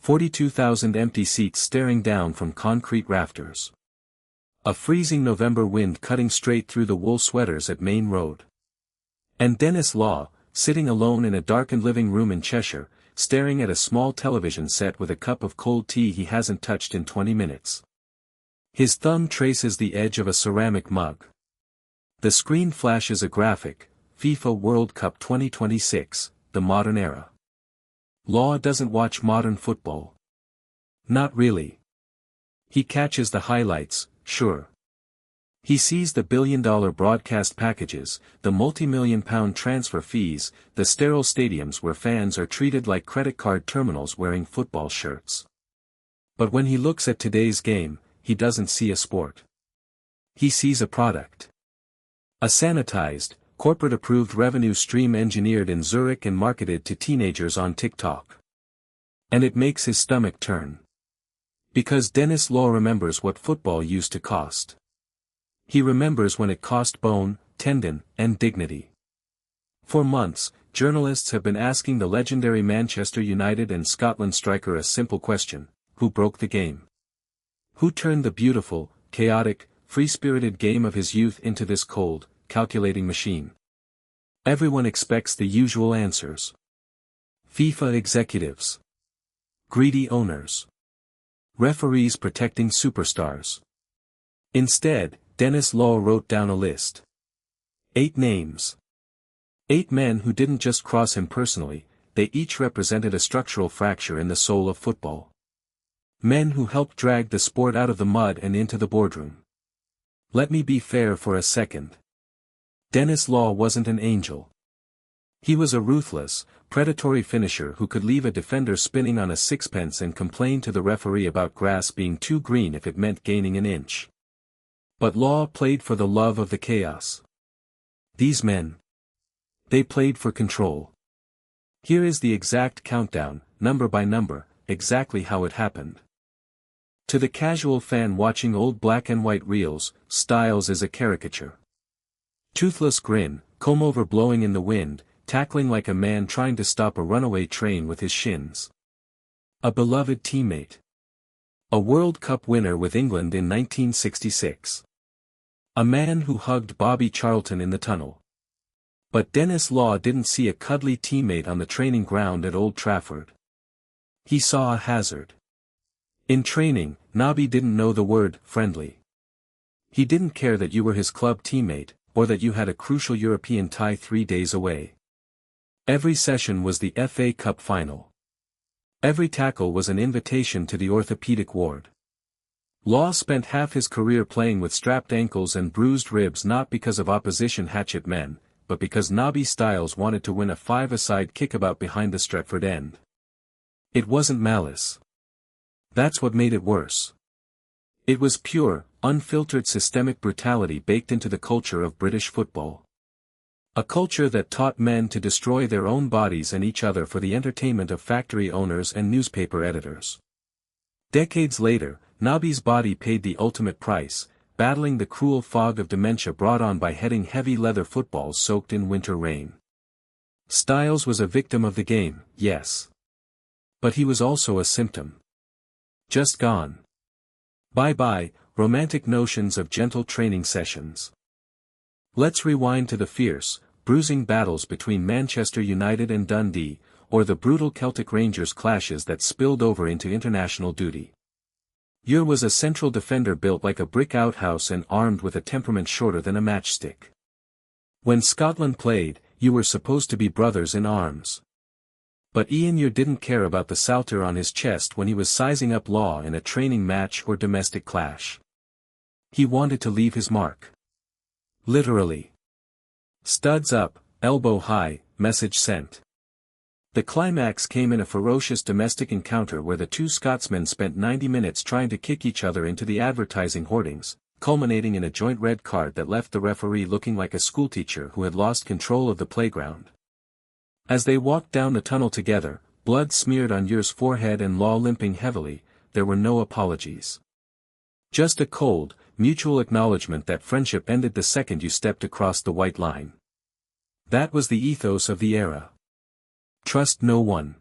42,000 empty seats staring down from concrete rafters. A freezing November wind cutting straight through the wool sweaters at Main Road. And Denis Law, sitting alone in a darkened living room in Cheshire, staring at a small television set with a cup of cold tea he hasn't touched in 20 minutes. His thumb traces the edge of a ceramic mug. The screen flashes a graphic, FIFA World Cup 2026, the modern era. Law doesn't watch modern football. Not really. He catches the highlights, sure. He sees the billion-dollar broadcast packages, the multi-million-pound transfer fees, the sterile stadiums where fans are treated like credit card terminals wearing football shirts. But when he looks at today's game, he doesn't see a sport. He sees a product. A sanitized, corporate-approved revenue stream engineered in Zurich and marketed to teenagers on TikTok. And it makes his stomach turn. Because Denis Law remembers what football used to cost. He remembers when it cost bone, tendon, and dignity. For months, journalists have been asking the legendary Manchester United and Scotland striker a simple question: who broke the game? Who turned the beautiful, chaotic, free-spirited game of his youth into this cold, calculating machine? Everyone expects the usual answers. FIFA executives. Greedy owners. Referees protecting superstars. Instead, Denis Law wrote down a list. 8 names. 8 men who didn't just cross him personally, they each represented a structural fracture in the soul of football. Men who helped drag the sport out of the mud and into the boardroom. Let me be fair for a second. Denis Law wasn't an angel. He was a ruthless, predatory finisher who could leave a defender spinning on a sixpence and complain to the referee about grass being too green if it meant gaining an inch. But Law played for the love of the chaos. These men. They played for control. Here is the exact countdown, number by number, exactly how it happened. To the casual fan watching old black and white reels, Stiles is a caricature. Toothless grin, comb-over blowing in the wind, tackling like a man trying to stop a runaway train with his shins. A beloved teammate. A World Cup winner with England in 1966. A man who hugged Bobby Charlton in the tunnel. But Denis Law didn't see a cuddly teammate on the training ground at Old Trafford. He saw a hazard. In training, Nobby didn't know the word friendly. He didn't care that you were his club teammate, or that you had a crucial European tie 3 days away. Every session was the FA Cup final. Every tackle was an invitation to the orthopedic ward. Law spent half his career playing with strapped ankles and bruised ribs not because of opposition hatchet men, but because Nobby Stiles wanted to win a 5-a-side kickabout behind the Stretford end. It wasn't malice. That's what made it worse. It was pure, unfiltered systemic brutality baked into the culture of British football. A culture that taught men to destroy their own bodies and each other for the entertainment of factory owners and newspaper editors. Decades later, Nobby's body paid the ultimate price, battling the cruel fog of dementia brought on by heading heavy leather footballs soaked in winter rain. Stiles was a victim of the game, yes. But he was also a symptom. Just gone. Bye-bye, romantic notions of gentle training sessions. Let's rewind to the fierce, bruising battles between Manchester United and Dundee, or the brutal Celtic Rangers clashes that spilled over into international duty. Ure was a central defender built like a brick outhouse and armed with a temperament shorter than a matchstick. When Scotland played, you were supposed to be brothers in arms. But Ian Ure didn't care about the salter on his chest when he was sizing up Law in a training match or domestic clash. He wanted to leave his mark. Literally. Studs up, elbow high, message sent. The climax came in a ferocious domestic encounter where the two Scotsmen spent 90 minutes trying to kick each other into the advertising hoardings, culminating in a joint red card that left the referee looking like a schoolteacher who had lost control of the playground. As they walked down the tunnel together, blood smeared on Ure's forehead and Law limping heavily, there were no apologies. Just a cold, mutual acknowledgement that friendship ended the second you stepped across the white line. That was the ethos of the era. Trust no one.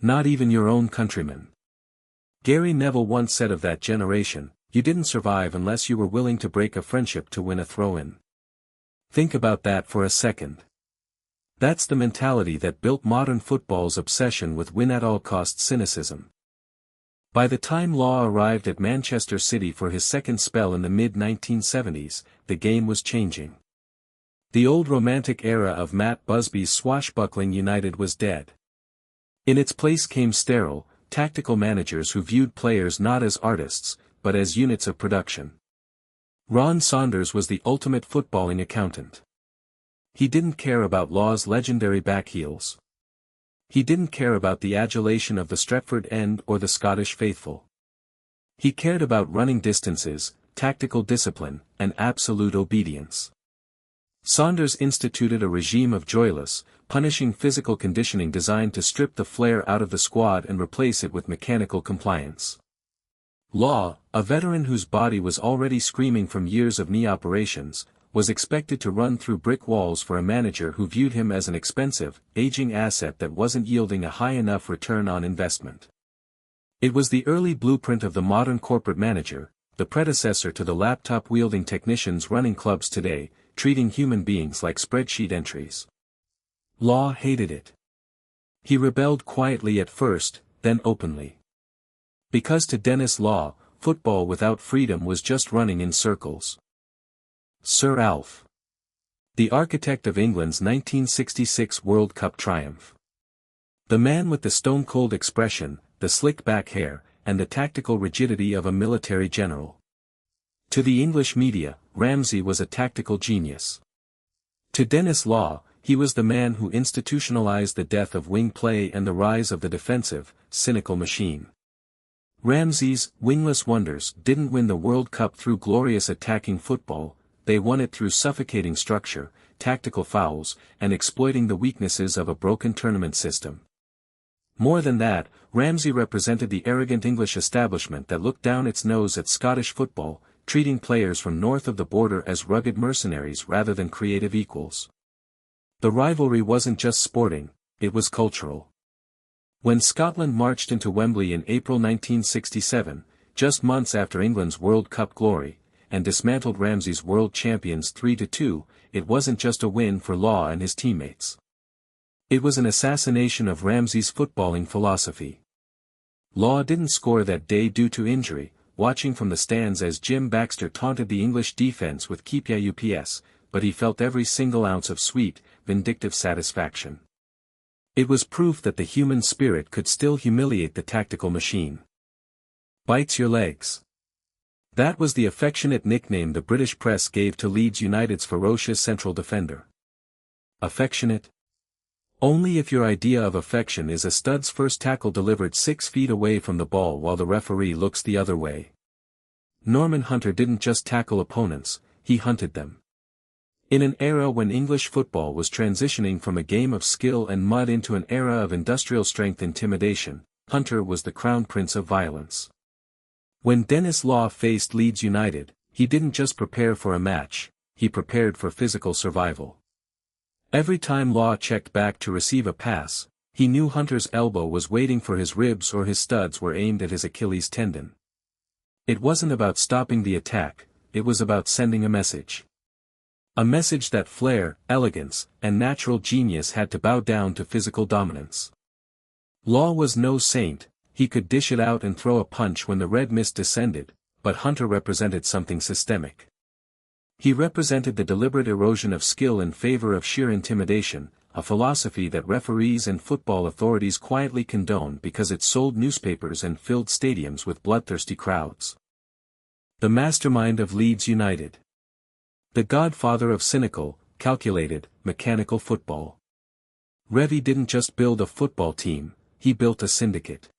Not even your own countrymen. Gary Neville once said of that generation, "You didn't survive unless you were willing to break a friendship to win a throw-in." Think about that for a second. That's the mentality that built modern football's obsession with win-at-all-costs cynicism. By the time Law arrived at Manchester City for his second spell in the mid-1970s, the game was changing. The old romantic era of Matt Busby's swashbuckling United was dead. In its place came sterile, tactical managers who viewed players not as artists, but as units of production. Ron Saunders was the ultimate footballing accountant. He didn't care about Law's legendary backheels. He didn't care about the adulation of the Stretford End or the Scottish faithful. He cared about running distances, tactical discipline, and absolute obedience. Saunders instituted a regime of joyless, punishing physical conditioning designed to strip the flair out of the squad and replace it with mechanical compliance. Law, a veteran whose body was already screaming from years of knee operations, was expected to run through brick walls for a manager who viewed him as an expensive, aging asset that wasn't yielding a high enough return on investment. It was the early blueprint of the modern corporate manager, the predecessor to the laptop-wielding technicians running clubs today, treating human beings like spreadsheet entries. Law hated it. He rebelled quietly at first, then openly. Because to Denis Law, football without freedom was just running in circles. Sir Alf. The architect of England's 1966 World Cup triumph. The man with the stone-cold expression, the slick back hair, and the tactical rigidity of a military general. To the English media, Ramsey was a tactical genius. To Denis Law, he was the man who institutionalized the death of wing play and the rise of the defensive, cynical machine. Ramsey's wingless wonders didn't win the World Cup through glorious attacking football, they won it through suffocating structure, tactical fouls, and exploiting the weaknesses of a broken tournament system. More than that, Ramsey represented the arrogant English establishment that looked down its nose at Scottish football, treating players from north of the border as rugged mercenaries rather than creative equals. The rivalry wasn't just sporting, it was cultural. When Scotland marched into Wembley in April 1967, just months after England's World Cup glory, and dismantled Ramsey's world champions 3-2, it wasn't just a win for Law and his teammates. It was an assassination of Ramsey's footballing philosophy. Law didn't score that day due to injury, watching from the stands as Jim Baxter taunted the English defense with "Keep ya UPS," but he felt every single ounce of sweet, vindictive satisfaction. It was proof that the human spirit could still humiliate the tactical machine. Bites your legs. That was the affectionate nickname the British press gave to Leeds United's ferocious central defender. Affectionate? Only if your idea of affection is a stud's first tackle delivered 6 feet away from the ball while the referee looks the other way. Norman Hunter didn't just tackle opponents, he hunted them. In an era when English football was transitioning from a game of skill and mud into an era of industrial strength intimidation, Hunter was the crown prince of violence. When Denis Law faced Leeds United, he didn't just prepare for a match, he prepared for physical survival. Every time Law checked back to receive a pass, he knew Hunter's elbow was waiting for his ribs or his studs were aimed at his Achilles tendon. It wasn't about stopping the attack, it was about sending a message. A message that flair, elegance, and natural genius had to bow down to physical dominance. Law was no saint, he could dish it out and throw a punch when the red mist descended, but Hunter represented something systemic. He represented the deliberate erosion of skill in favor of sheer intimidation, a philosophy that referees and football authorities quietly condoned because it sold newspapers and filled stadiums with bloodthirsty crowds. The mastermind of Leeds United. The godfather of cynical, calculated, mechanical football. Revie didn't just build a football team, he built a syndicate.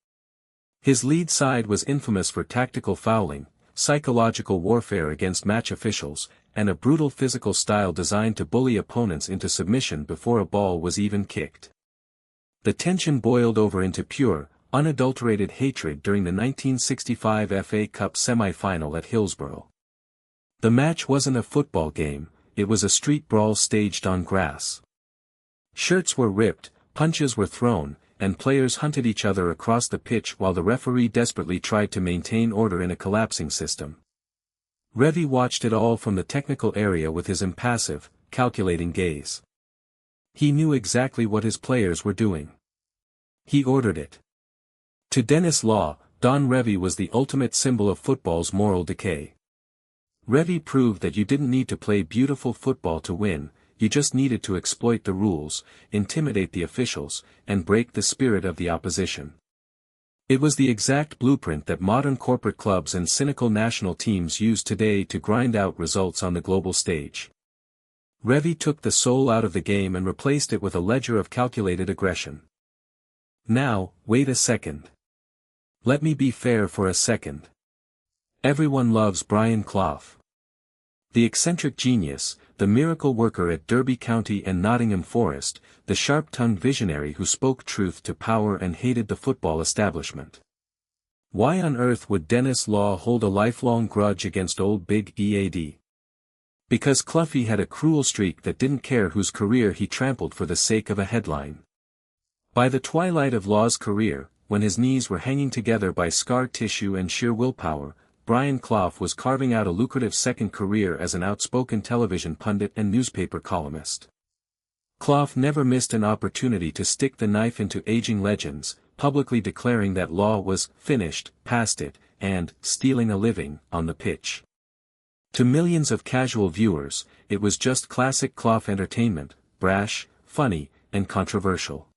His Leeds side was infamous for tactical fouling, psychological warfare against match officials, and a brutal physical style designed to bully opponents into submission before a ball was even kicked. The tension boiled over into pure, unadulterated hatred during the 1965 FA Cup semi-final at Hillsborough. The match wasn't a football game, it was a street brawl staged on grass. Shirts were ripped, punches were thrown, and players hunted each other across the pitch while the referee desperately tried to maintain order in a collapsing system. Revie watched it all from the technical area with his impassive, calculating gaze. He knew exactly what his players were doing. He ordered it. To Denis Law, Don Revie was the ultimate symbol of football's moral decay. Revie proved that you didn't need to play beautiful football to win, you just needed to exploit the rules, intimidate the officials, and break the spirit of the opposition. It was the exact blueprint that modern corporate clubs and cynical national teams use today to grind out results on the global stage. Revie took the soul out of the game and replaced it with a ledger of calculated aggression. Now, wait a second. Let me be fair for a second. Everyone loves Brian Clough. The eccentric genius, the miracle worker at Derby County and Nottingham Forest, the sharp-tongued visionary who spoke truth to power and hated the football establishment. Why on earth would Denis Law hold a lifelong grudge against old Big EAD? Because Cloughie had a cruel streak that didn't care whose career he trampled for the sake of a headline. By the twilight of Law's career, when his knees were hanging together by scar tissue and sheer willpower, Brian Clough was carving out a lucrative second career as an outspoken television pundit and newspaper columnist. Clough never missed an opportunity to stick the knife into aging legends, publicly declaring that Law was finished, past it, and stealing a living on the pitch. To millions of casual viewers, it was just classic Clough entertainment, brash, funny, and controversial.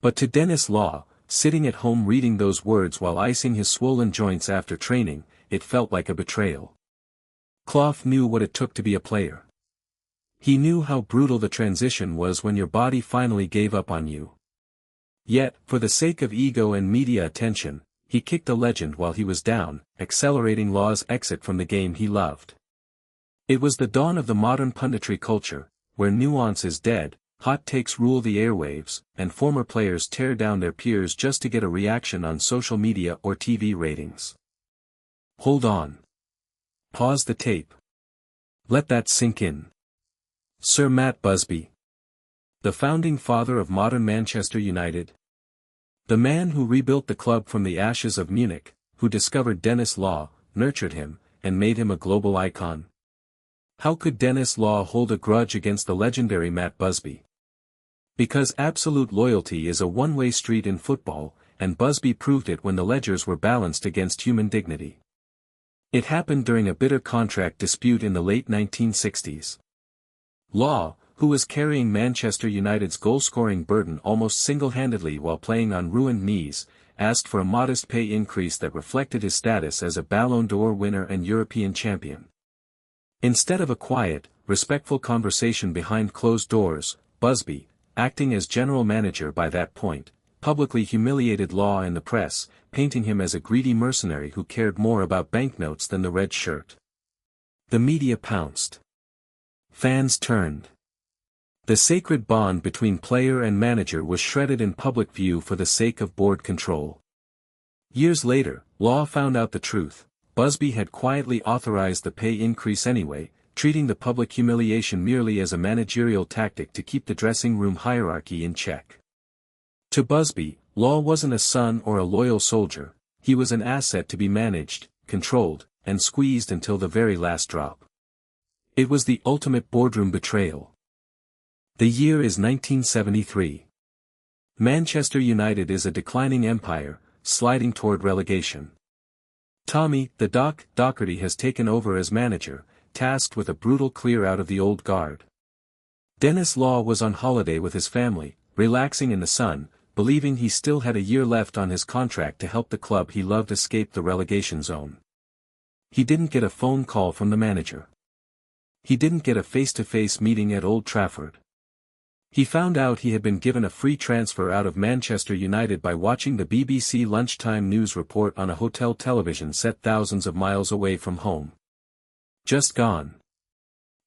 But to Denis Law, sitting at home reading those words while icing his swollen joints after training, it felt like a betrayal. Clough knew what it took to be a player. He knew how brutal the transition was when your body finally gave up on you. Yet, for the sake of ego and media attention, he kicked a legend while he was down, accelerating Law's exit from the game he loved. It was the dawn of the modern punditry culture, where nuance is dead, hot takes rule the airwaves, and former players tear down their peers just to get a reaction on social media or TV ratings. Hold on. Pause the tape. Let that sink in. Sir Matt Busby. The founding father of modern Manchester United. The man who rebuilt the club from the ashes of Munich, who discovered Denis Law, nurtured him, and made him a global icon. How could Denis Law hold a grudge against the legendary Matt Busby? Because absolute loyalty is a one-way street in football, and Busby proved it when the ledgers were balanced against human dignity. It happened during a bitter contract dispute in the late 1960s. Law, who was carrying Manchester United's goal-scoring burden almost single-handedly while playing on ruined knees, asked for a modest pay increase that reflected his status as a Ballon d'Or winner and European champion. Instead of a quiet, respectful conversation behind closed doors, Busby, acting as general manager by that point, publicly humiliated Law in the press, painting him as a greedy mercenary who cared more about banknotes than the red shirt. The media pounced. Fans turned. The sacred bond between player and manager was shredded in public view for the sake of board control. Years later, Law found out the truth. Busby had quietly authorized the pay increase anyway, treating the public humiliation merely as a managerial tactic to keep the dressing room hierarchy in check. To Busby, Law wasn't a son or a loyal soldier, he was an asset to be managed, controlled, and squeezed until the very last drop. It was the ultimate boardroom betrayal. The year is 1973. Manchester United is a declining empire, sliding toward relegation. Tommy, the Docherty has taken over as manager, tasked with a brutal clear-out of the old guard. Denis Law was on holiday with his family, relaxing in the sun, believing he still had a year left on his contract to help the club he loved escape the relegation zone. He didn't get a phone call from the manager. He didn't get a face-to-face meeting at Old Trafford. He found out he had been given a free transfer out of Manchester United by watching the BBC lunchtime news report on a hotel television set thousands of miles away from home. Just gone.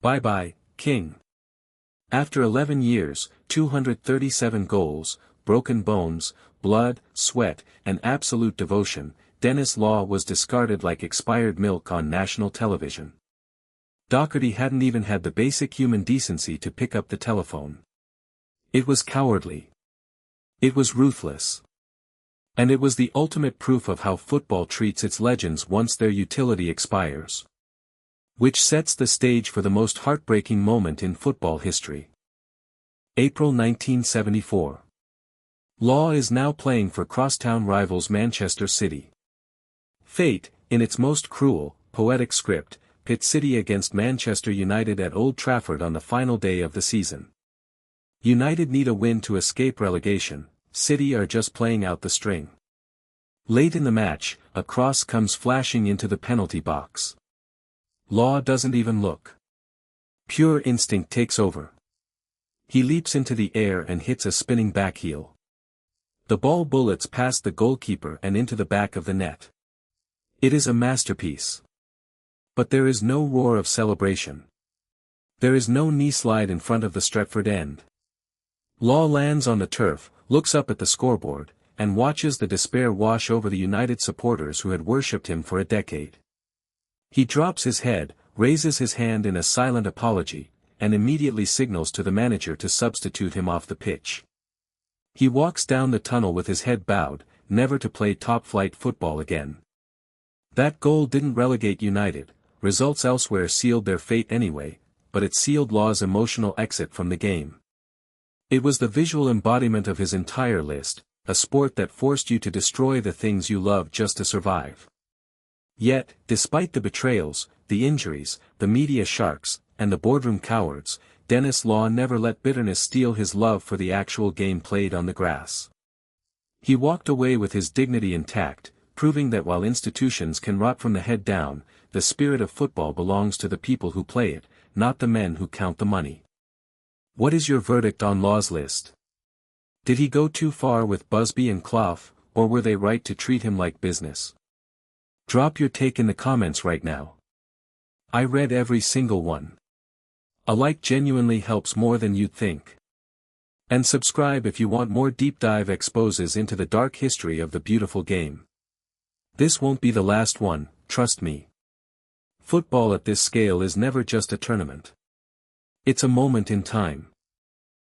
Bye-bye, King. After 11 years, 237 goals, broken bones, blood, sweat, and absolute devotion, Denis Law was discarded like expired milk on national television. Docherty hadn't even had the basic human decency to pick up the telephone. It was cowardly. It was ruthless. And it was the ultimate proof of how football treats its legends once their utility expires. Which sets the stage for the most heartbreaking moment in football history. April 1974. Law is now playing for crosstown rivals Manchester City. Fate, in its most cruel, poetic script, pits City against Manchester United at Old Trafford on the final day of the season. United need a win to escape relegation, City are just playing out the string. Late in the match, a cross comes flashing into the penalty box. Law doesn't even look. Pure instinct takes over. He leaps into the air and hits a spinning back heel. The ball bullets past the goalkeeper and into the back of the net. It is a masterpiece. But there is no roar of celebration. There is no knee slide in front of the Stretford end. Law lands on the turf, looks up at the scoreboard, and watches the despair wash over the United supporters who had worshipped him for a decade. He drops his head, raises his hand in a silent apology, and immediately signals to the manager to substitute him off the pitch. He walks down the tunnel with his head bowed, never to play top-flight football again. That goal didn't relegate United, results elsewhere sealed their fate anyway, but it sealed Law's emotional exit from the game. It was the visual embodiment of his entire list, a sport that forced you to destroy the things you love just to survive. Yet, despite the betrayals, the injuries, the media sharks, and the boardroom cowards, Denis Law never let bitterness steal his love for the actual game played on the grass. He walked away with his dignity intact, proving that while institutions can rot from the head down, the spirit of football belongs to the people who play it, not the men who count the money. What is your verdict on Law's list? Did he go too far with Busby and Clough, or were they right to treat him like business? Drop your take in the comments right now. I read every single one. A like genuinely helps more than you'd think. And subscribe if you want more deep dive exposes into the dark history of the beautiful game. This won't be the last one, trust me. Football at this scale is never just a tournament. It's a moment in time.